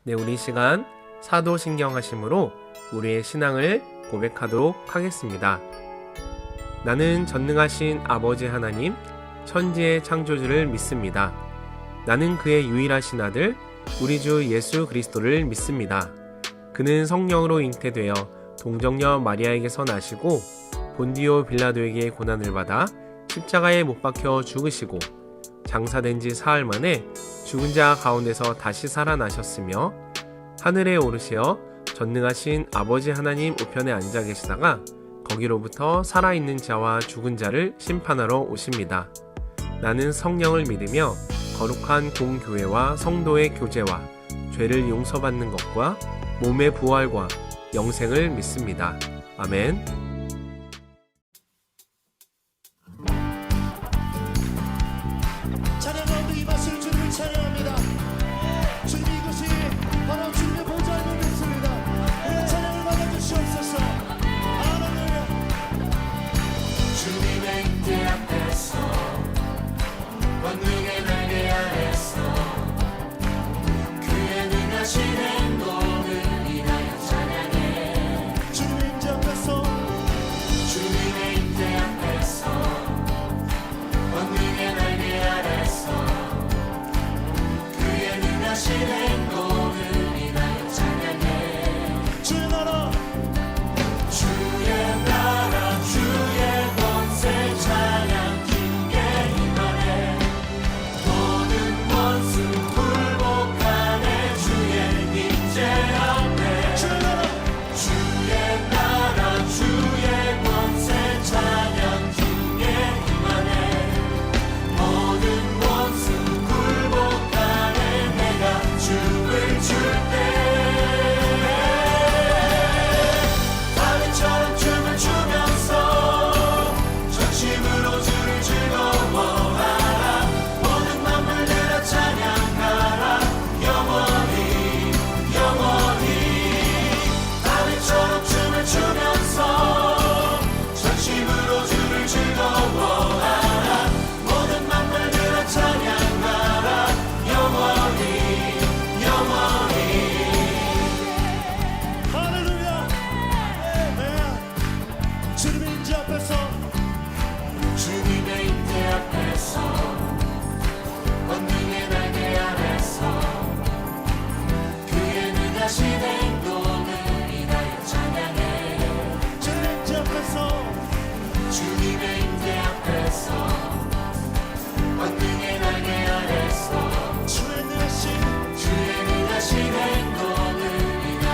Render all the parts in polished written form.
네, 우리 시간 사도신경하심으로 우리의 신앙을 고백하도록 하겠습니다. 나는 전능하신 아버지 하나님, 천지의 창조주를 믿습니다. 나는 그의 유일하신 아들, 우리 주 예수 그리스도를 믿습니다. 그는 성령으로 잉태되어 동정녀 마리아에게서 나시고 본디오 빌라도에게 고난을 받아 십자가에 못 박혀 죽으시고 장사된 지 사흘 만에 죽은 자 가운데서 다시 살아나셨으며 하늘에 오르시어 전능하신 아버지 하나님 우편에 앉아 계시다가 거기로부터 살아있는 자와 죽은 자를 심판하러 오십니다. 나는 성령을 믿으며 거룩한 공교회와 성도의 교제와 죄를 용서받는 것과 몸의 부활과 영생을 믿습니다. 아멘. 찬양하며 이 맛을 주님을 찬양합니다. 주님 이곳이 바로 주님의 보좌의 몸입니다. 찬양을 받아주시옵소서. 할렐루야. 주님의 잉태 앞에서 권능의 날개 아래서 그의 능하신 행동을 인하여 찬양해. 주님의 잉태 앞에서 주님의 잉태 앞에서 권능의 날개 아래서 그의 능하신 행동을 인하여 찬양해. 주의 나라 주의 나라 주의 권세 찬양 주께 임하네. 모든 원수 굴복하네. 주의 임재 앞에 주의 나라 주의 나라 주의 권세 찬양 주께 임하네. 모든 원수 굴복하네. 내가 춤을 출때 다윗처럼 춤을 추면서 전심으로 주를 즐거워하라. 모든 만물들아 찬양하라. 영원히 영원히 다윗처럼 춤을 추면서 전심으로 주를 즐거워하라. 모든 만물들아 찬양하라. 영원히 영원히. 할렐루야. 네. 주님의 잉태 앞에서 주님의 잉태 앞에서 권능의 날개 아래서 그의 능하신 행동을 인하여 찬양해. 주님의 잉태 앞에서 주님의 잉태 앞에서 권능의 날개 아래서 주의 능하신 주의 능하신 행동을 인하여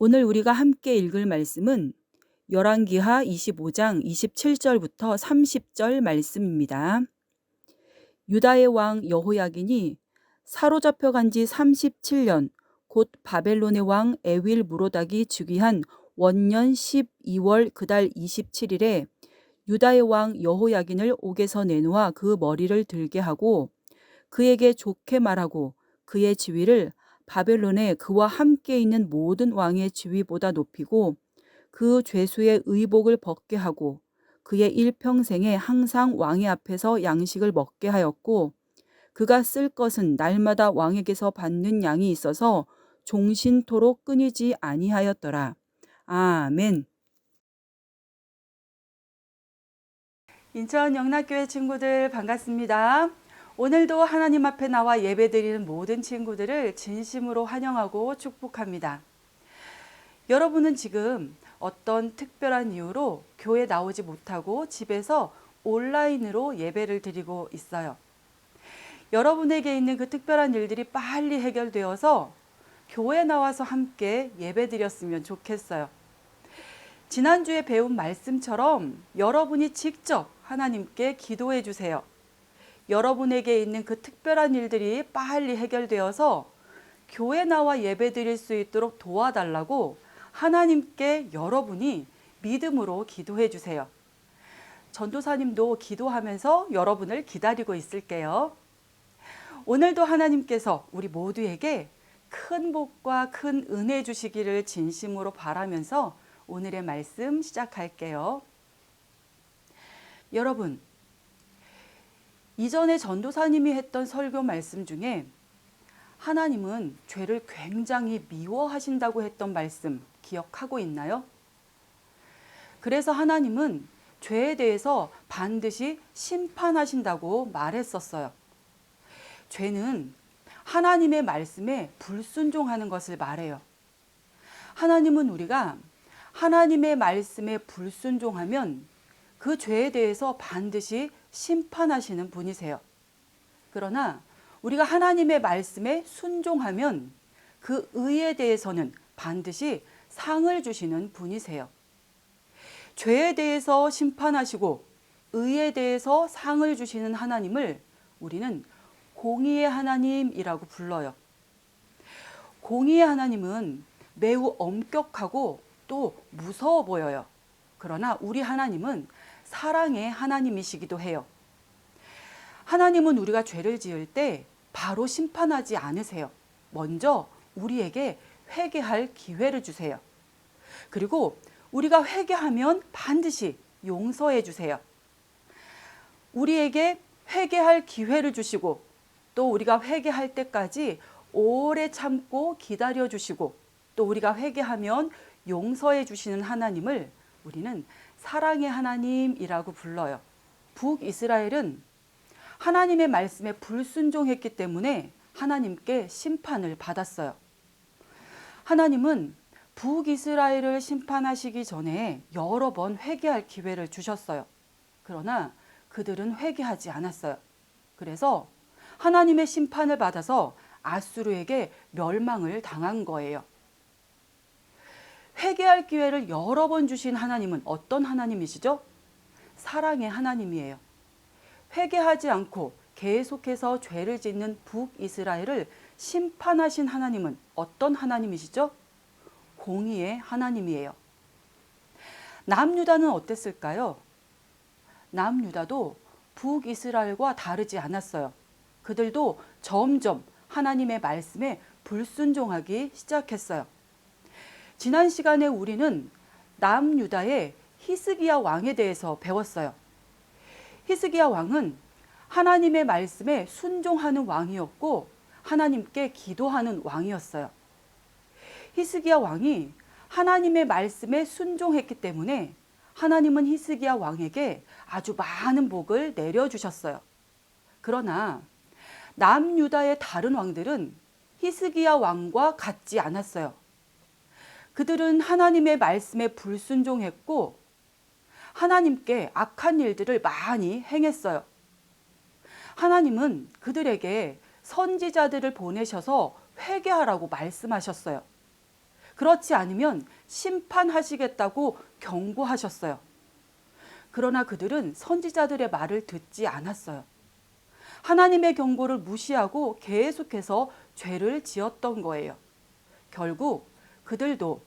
오늘 우리가 함께 읽을 말씀은 열왕기하 25장 27절부터 30절 말씀입니다. 유다의 왕 여호야긴이 사로잡혀 간 지 37년, 곧 바벨론의 왕 에윌 무로닥이 즉위한 원년 12월 그달 27일에 유다의 왕 여호야긴을 옥에서 내놓아 그 머리를 들게 하고 그에게 좋게 말하고 그의 지위를 바벨론에 그와 함께 있는 모든 왕의 지위보다 높이고 그 죄수의 의복을 벗게 하고 그의 일평생에 항상 왕의 앞에서 양식을 먹게 하였고 그가 쓸 것은 날마다 왕에게서 받는 양이 있어서 종신토록 끊이지 아니하였더라. 아멘. 인천 영락교회 친구들 반갑습니다. 오늘도 하나님 앞에 나와 예배드리는 모든 친구들을 진심으로 환영하고 축복합니다. 여러분은 지금 어떤 특별한 이유로 교회 나오지 못하고 집에서 온라인으로 예배를 드리고 있어요. 여러분에게 있는 그 특별한 일들이 빨리 해결되어서 교회 나와서 함께 예배 드렸으면 좋겠어요. 지난주에 배운 말씀처럼 여러분이 직접 하나님께 기도해 주세요. 여러분에게 있는 그 특별한 일들이 빨리 해결되어서 교회 나와 예배 드릴 수 있도록 도와달라고 하나님께 여러분이 믿음으로 기도해 주세요. 전도사님도 기도하면서 여러분을 기다리고 있을게요. 오늘도 하나님께서 우리 모두에게 큰 복과 큰 은혜 주시기를 진심으로 바라면서 오늘의 말씀 시작할게요. 여러분, 이전에 전도사님이 했던 설교 말씀 중에 하나님은 죄를 굉장히 미워하신다고 했던 말씀 기억하고 있나요? 그래서 하나님은 죄에 대해서 반드시 심판하신다고 말했었어요. 죄는 하나님의 말씀에 불순종하는 것을 말해요. 하나님은 우리가 하나님의 말씀에 불순종하면 그 죄에 대해서 반드시 심판하시는 분이세요. 그러나 우리가 하나님의 말씀에 순종하면 그 의에 대해서는 반드시 상을 주시는 분이세요. 죄에 대해서 심판하시고 의에 대해서 상을 주시는 하나님을 우리는 공의의 하나님이라고 불러요. 공의의 하나님은 매우 엄격하고 또 무서워 보여요. 그러나 우리 하나님은 사랑의 하나님이시기도 해요. 하나님은 우리가 죄를 지을 때 바로 심판하지 않으세요. 먼저 우리에게 회개할 기회를 주세요. 그리고 우리가 회개하면 반드시 용서해 주세요. 우리에게 회개할 기회를 주시고 또 우리가 회개할 때까지 오래 참고 기다려 주시고 또 우리가 회개하면 용서해 주시는 하나님을 우리는 사랑의 하나님이라고 불러요. 북이스라엘은 하나님의 말씀에 불순종했기 때문에 하나님께 심판을 받았어요. 하나님은 북이스라엘을 심판하시기 전에 여러 번 회개할 기회를 주셨어요. 그러나 그들은 회개하지 않았어요. 그래서 하나님의 심판을 받아서 아수르에게 멸망을 당한 거예요. 회개할 기회를 여러 번 주신 하나님은 어떤 하나님이시죠? 사랑의 하나님이에요. 회개하지 않고 계속해서 죄를 짓는 북이스라엘을 심판하신 하나님은 어떤 하나님이시죠? 공의의 하나님이에요. 남유다는 어땠을까요? 남유다도 북이스라엘과 다르지 않았어요. 그들도 점점 하나님의 말씀에 불순종하기 시작했어요. 지난 시간에 우리는 남유다의 히스기야 왕에 대해서 배웠어요. 히스기야 왕은 하나님의 말씀에 순종하는 왕이었고 하나님께 기도하는 왕이었어요. 히스기야 왕이 하나님의 말씀에 순종했기 때문에 하나님은 히스기야 왕에게 아주 많은 복을 내려주셨어요. 그러나 남유다의 다른 왕들은 히스기야 왕과 같지 않았어요. 그들은 하나님의 말씀에 불순종했고 하나님께 악한 일들을 많이 행했어요. 하나님은 그들에게 선지자들을 보내셔서 회개하라고 말씀하셨어요. 그렇지 않으면 심판하시겠다고 경고하셨어요. 그러나 그들은 선지자들의 말을 듣지 않았어요. 하나님의 경고를 무시하고 계속해서 죄를 지었던 거예요. 결국 그들도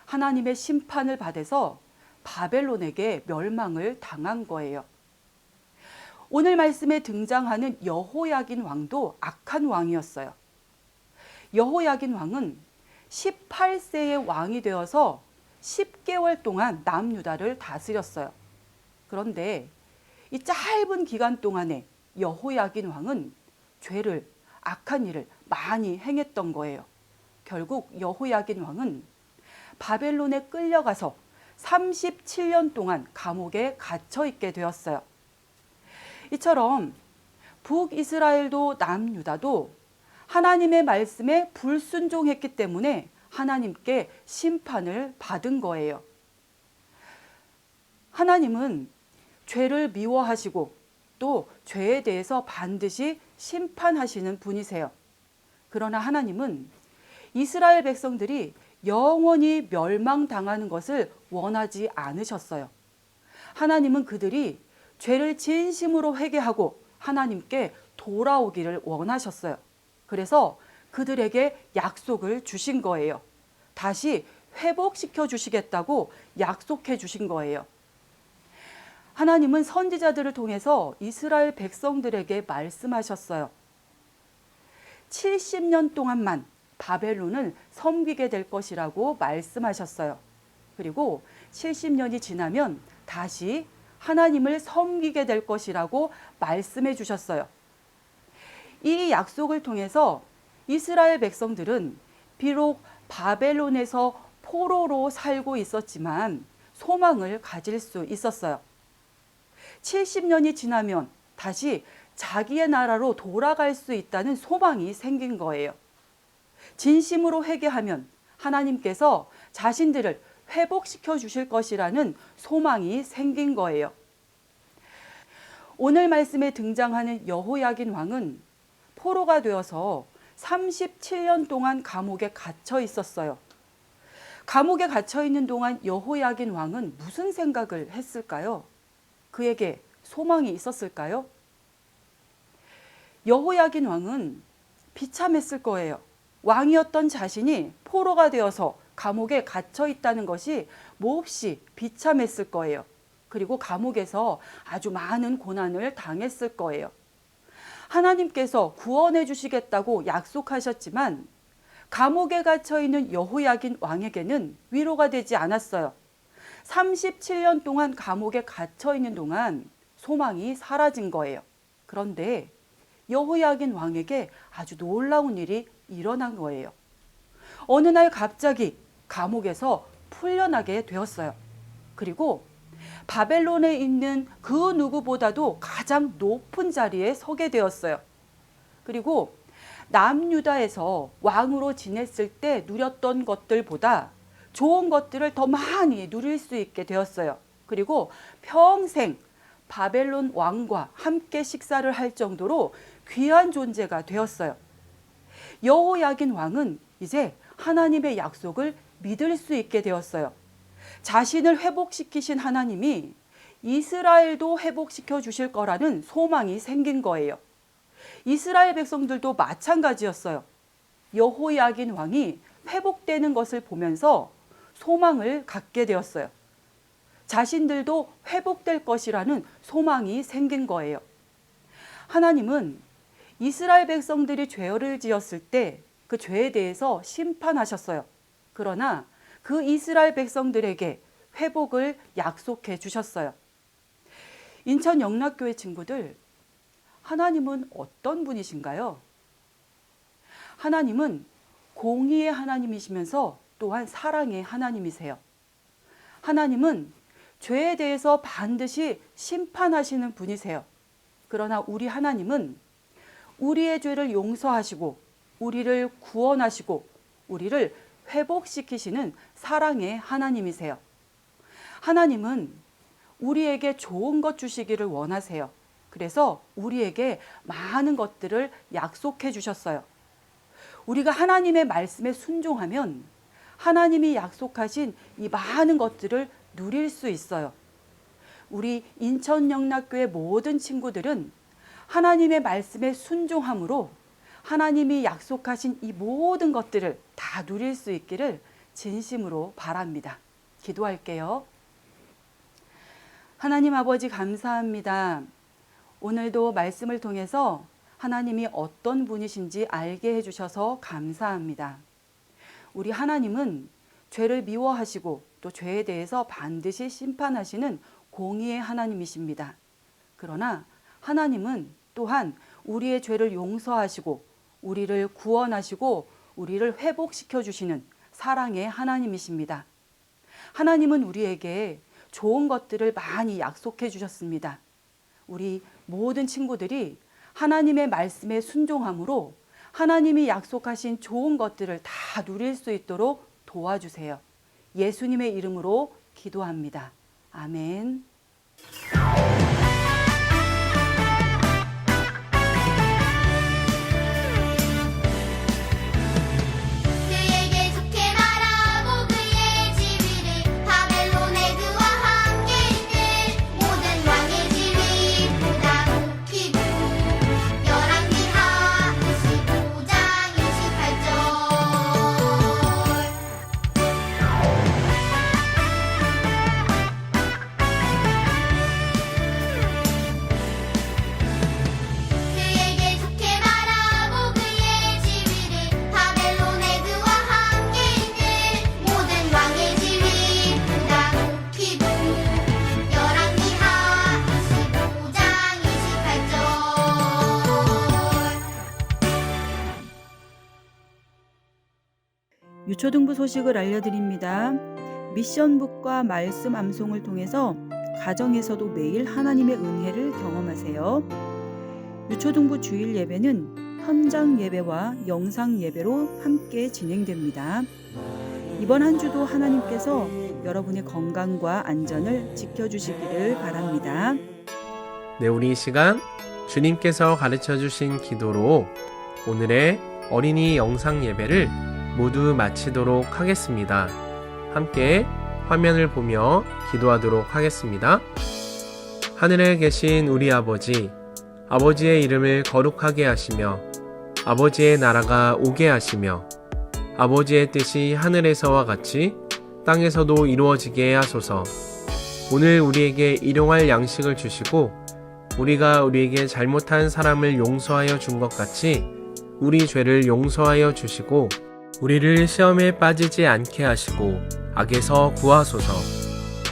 하나님의 심판을 받아서 바벨론에게 멸망을 당한 거예요. 오늘 말씀에 등장하는 여호야긴 왕도 악한 왕이었어요. 여호야긴 왕은 18세의 왕이 되어서 10개월 동안 남유다를 다스렸어요. 그런데 이 짧은 기간 동안에 여호야긴 왕은 죄를, 악한 일을 많이 행했던 거예요. 결국 여호야긴 왕은 바벨론에 끌려가서 37년 동안 감옥에 갇혀 있게 되었어요. 이처럼 북이스라엘도 남유다도 하나님의 말씀에 불순종했기 때문에 하나님께 심판을 받은 거예요. 하나님은 죄를 미워하시고 또 죄에 대해서 반드시 심판하시는 분이세요. 그러나 하나님은 이스라엘 백성들이 영원히 멸망당하는 것을 원하지 않으셨어요. 하나님은 그들이 죄를 진심으로 회개하고 하나님께 돌아오기를 원하셨어요. 그래서 그들에게 약속을 주신 거예요. 다시 회복시켜 주시겠다고 약속해 주신 거예요. 하나님은 선지자들을 통해서 이스라엘 백성들에게 말씀하셨어요. 70년 동안만 바벨론을 섬기게 될 것이라고 말씀하셨어요. 그리고 70년이 지나면 다시 하나님을 섬기게 될 것이라고 말씀해 주셨어요. 이 약속을 통해서 이스라엘 백성들은 비록 바벨론에서 포로로 살고 있었지만 소망을 가질 수 있었어요. 70년이 지나면 다시 자기의 나라로 돌아갈 수 있다는 소망이 생긴 거예요. 진심으로 회개하면 하나님께서 자신들을 회복시켜 주실 것이라는 소망이 생긴 거예요. 오늘 말씀에 등장하는 여호야긴 왕은 포로가 되어서 37년 동안 감옥에 갇혀 있었어요. 감옥에 갇혀 있는 동안 여호야긴 왕은 무슨 생각을 했을까요? 그에게 소망이 있었을까요? 여호야긴 왕은 비참했을 거예요. 왕이었던 자신이 포로가 되어서 감옥에 갇혀 있다는 것이 몹시 비참했을 거예요. 그리고 감옥에서 아주 많은 고난을 당했을 거예요. 하나님께서 구원해 주시겠다고 약속하셨지만 감옥에 갇혀 있는 여호야긴 왕에게는 위로가 되지 않았어요. 37년 동안 감옥에 갇혀 있는 동안 소망이 사라진 거예요. 그런데 여호야긴 왕에게 아주 놀라운 일이 일어난 거예요. 어느 날 갑자기 감옥에서 풀려나게 되었어요. 그리고 바벨론에 있는 그 누구보다도 가장 높은 자리에 서게 되었어요. 그리고 남유다에서 왕으로 지냈을 때 누렸던 것들보다 좋은 것들을 더 많이 누릴 수 있게 되었어요. 그리고 평생 바벨론 왕과 함께 식사를 할 정도로 귀한 존재가 되었어요. 여호야긴 왕은 이제 하나님의 약속을 믿을 수 있게 되었어요. 자신을 회복시키신 하나님이 이스라엘도 회복시켜 주실 거라는 소망이 생긴 거예요. 이스라엘 백성들도 마찬가지였어요. 여호야긴 왕이 회복되는 것을 보면서 소망을 갖게 되었어요. 자신들도 회복될 것이라는 소망이 생긴 거예요. 하나님은 이스라엘 백성들이 죄를 지었을 때 그 죄에 대해서 심판하셨어요. 그러나 그 이스라엘 백성들에게 회복을 약속해 주셨어요. 인천 영락교회 친구들, 하나님은 어떤 분이신가요? 하나님은 공의의 하나님이시면서 또한 사랑의 하나님이세요. 하나님은 죄에 대해서 반드시 심판하시는 분이세요. 그러나 우리 하나님은 우리의 죄를 용서하시고 우리를 구원하시고 우리를 회복시키시는 사랑의 하나님이세요. 하나님은 우리에게 좋은 것 주시기를 원하세요. 그래서 우리에게 많은 것들을 약속해 주셨어요. 우리가 하나님의 말씀에 순종하면 하나님이 약속하신 이 많은 것들을 누릴 수 있어요. 우리 인천영락교회 모든 친구들은 하나님의 말씀에 순종함으로 하나님이 약속하신 이 모든 것들을 다 누릴 수 있기를 진심으로 바랍니다. 기도할게요. 하나님 아버지 감사합니다. 오늘도 말씀을 통해서 하나님이 어떤 분이신지 알게 해주셔서 감사합니다. 우리 하나님은 죄를 미워하시고 또 죄에 대해서 반드시 심판하시는 공의의 하나님이십니다. 그러나 하나님은 또한 우리의 죄를 용서하시고 우리를 구원하시고 우리를 회복시켜 주시는 사랑의 하나님이십니다. 하나님은 우리에게 좋은 것들을 많이 약속해 주셨습니다. 우리 모든 친구들이 하나님의 말씀에 순종함으로 하나님이 약속하신 좋은 것들을 다 누릴 수 있도록 도와주세요. 예수님의 이름으로 기도합니다. 아멘. 그에게 좋게 말하고 그의 지위를 바벨론의 그와 함께 있는 모든 왕의 지위보다 높이고 열왕기하 25장 28절 그에게 좋게 말하고 그의 지위를 바벨론의 그와 함께 있는 모든 왕의 지위보다 높이고 열왕기하 25장 28절 유초등부 소식을 알려드립니다. 미션북과 말씀 암송을 통해서 가정에서도 매일 하나님의 은혜를 경험하세요. 유초등부 주일 예배는 현장 예배와 영상 예배로 함께 진행됩니다. 이번 한 주도 하나님께서 여러분의 건강과 안전을 지켜주시기를 바랍니다. 네, 우리 이 시간 주님께서 가르쳐 주신 기도로 오늘의 어린이 영상 예배를 모두 마치도록 하겠습니다. 함께 화면을 보며 기도하도록 하겠습니다. 하늘에 계신 우리 아버지, 아버지의 이름을 거룩하게 하시며 아버지의 나라가 오게 하시며 아버지의 뜻이 하늘에서와 같이 땅에서도 이루어지게 하소서. 오늘 우리에게 일용할 양식을 주시고 우리가 우리에게 잘못한 사람을 용서하여 준 것 같이 우리 죄를 용서하여 주시고 우리를 시험에 빠지지 않게 하시고 악에서 구하소서.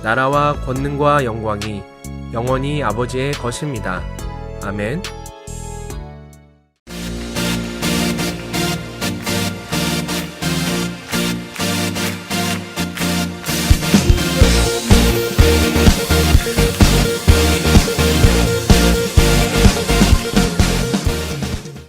나라와 권능과 영광이 영원히 아버지의 것입니다. 아멘.